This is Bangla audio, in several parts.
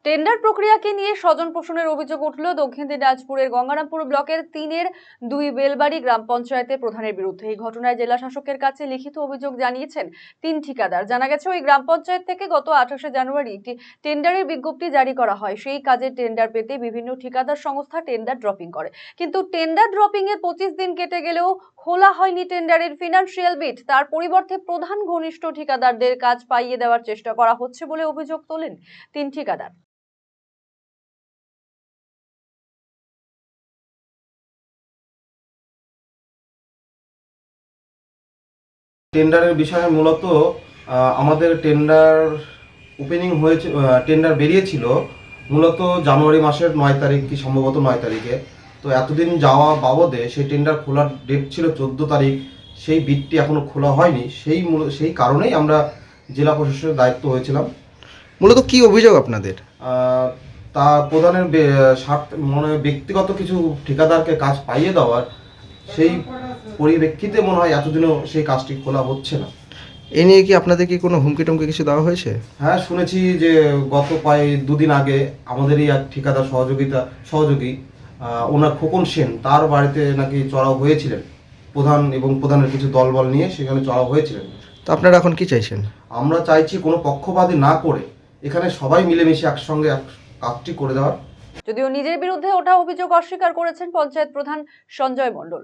টেন্ডার প্রক্রিয়াকে নিয়ে স্বজন পোষণের অভিযোগ উঠল দক্ষিণ দিনাজপুরের গঙ্গারামপুর ব্লকের 3-2 বেলবাড়ি গ্রাম পঞ্চায়েতের প্রধানের বিরুদ্ধে। এই ঘটনায় জেলা শাসকের কাছে লিখিত অভিযোগ জানিয়েছেন 3 ঠিকাদার। জানা গেছে, ওই গ্রাম পঞ্চায়েত থেকে গত 28শে জানুয়ারি একটি টেন্ডারের বিজ্ঞপ্তি জারি করা হয়। সেই কাজের টেন্ডার পেতে বিভিন্ন ঠিকাদার সংস্থা টেন্ডার ড্রপিং করে, কিন্তু টেন্ডার ড্রপিং এর 25 দিন কেটে গেলেও খোলা হয়নি টেন্ডারের ফিনান্সিয়াল বিট। তার পরিবর্তে প্রধান ঘনিষ্ঠ ঠিকাদারদের কাজ পাইয়ে দেওয়ার চেষ্টা করা হচ্ছে বলে অভিযোগ তোলেন 3 ঠিকাদার। টেন্ডারের বিষয়ে মূলত আমাদের টেন্ডার ওপেনিং হয়েছে, টেন্ডার বেরিয়েছিল মূলত জানুয়ারি মাসের 9 তারিখ কি সম্ভবত 9 তারিখে। তো এতদিন যাওয়া বাবদে সেই টেন্ডার খোলার ডেট ছিল 14 তারিখ, সেই বিটটি এখনো খোলা হয়নি। সেই কারণেই আমরা জেলা প্রশাসনের দায়িত্ব হয়েছিলাম। মূলত কি অভিযোগ আপনাদের? তা প্রধানের ব্যক্তিগত কিছু ঠিকাদারকে কাজ পাইয়ে দেওয়ার, সেই পরিপ্রেক্ষিতে মনে হয় এতদিনও সেই কাজটি খোলা হচ্ছে না। এ নিয়ে কি আপনাদের কি কোনো হুমকি টুমকি কিছু দেওয়া হয়েছে? হ্যাঁ, শুনেছি যে গত প্রায় 2 দিন আগে আমাদেরই এক ঠিকাদার সহযোগী ওনার খোকন সেন, তার বাড়িতে নাকি চড়াও হয়েছিলেন প্রধান এবং প্রধানের কিছু দলবল নিয়ে, সেখানে চড়াও হয়েছিলেন। তো আপনারা এখন কি চাইছেন? আমরা চাইছি কোনো পক্ষপাতী না করে এখানে সবাই মিলেমিশে একসঙ্গে কাজটি করে দেওয়ার। যদিও নিজের বিরুদ্ধে ওঠা অভিযোগ অস্বীকার করেছেন পঞ্চায়েত প্রধান সঞ্জয় মণ্ডল।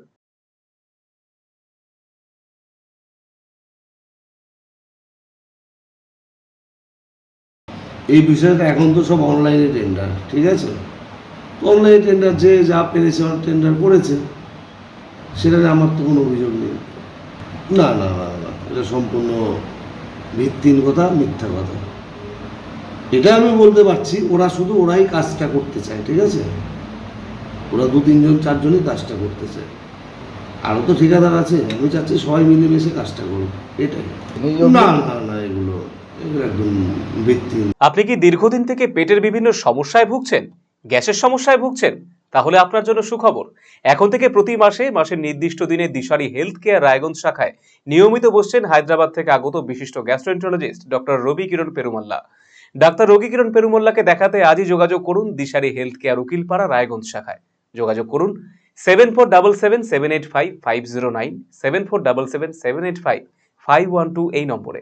এই বিষয়টা এখন তো সব অনলাইনে টেন্ডার, ঠিক আছে? অনলাইনে টেন্ডার যে যা পেরেছে টেন্ডার করেছে, সেটাতে আমার তো কোনো অভিযোগ নেই। না না না না, এটা সম্পূর্ণ ভিত্তিহীন কথা, মিথ্যা কথা। এটা আমি বলতে পারছি, ওরাই কাজটা করতে চায়, ঠিক আছে? ওরা 2-3 জন 4 জনই কাজটা করতে চায়। আরও তো ঠিকাদার আছে, আমি চাচ্ছি সবাই মিলেমিশে কাজটা করুক, এটাই। না না না, এগুলো একদম ভিত্তিহীন। আপনি কি দীর্ঘদিন থেকে পেটের বিভিন্ন সমস্যায় ভুগছেন, গ্যাসের সমস্যায় ভুগছেন? তাহলে আপনার জন্য সুখবর। এখন থেকে প্রতি মাসের নির্দিষ্ট দিনে দিশারি হেলথ কেয়ার রায়গঞ্জ শাখায় নিয়মিত বসছেন হায়দ্রাবাদ থেকে আগত বিশিষ্ট গ্যাস্ট্রোএন্টারোলজিস্ট ডক্টর রবি কিরণ পেরুমাল্লা। ডাক্তার রবি কিরণ পেরুমাল্লাকে দেখাতে আজই যোগাযোগ করুন দিশারি হেলথ কেয়ার উকিলপাড়া রায়গঞ্জ শাখায়। যোগাযোগ করুন 7477785509, 7477785512 এই নম্বরে।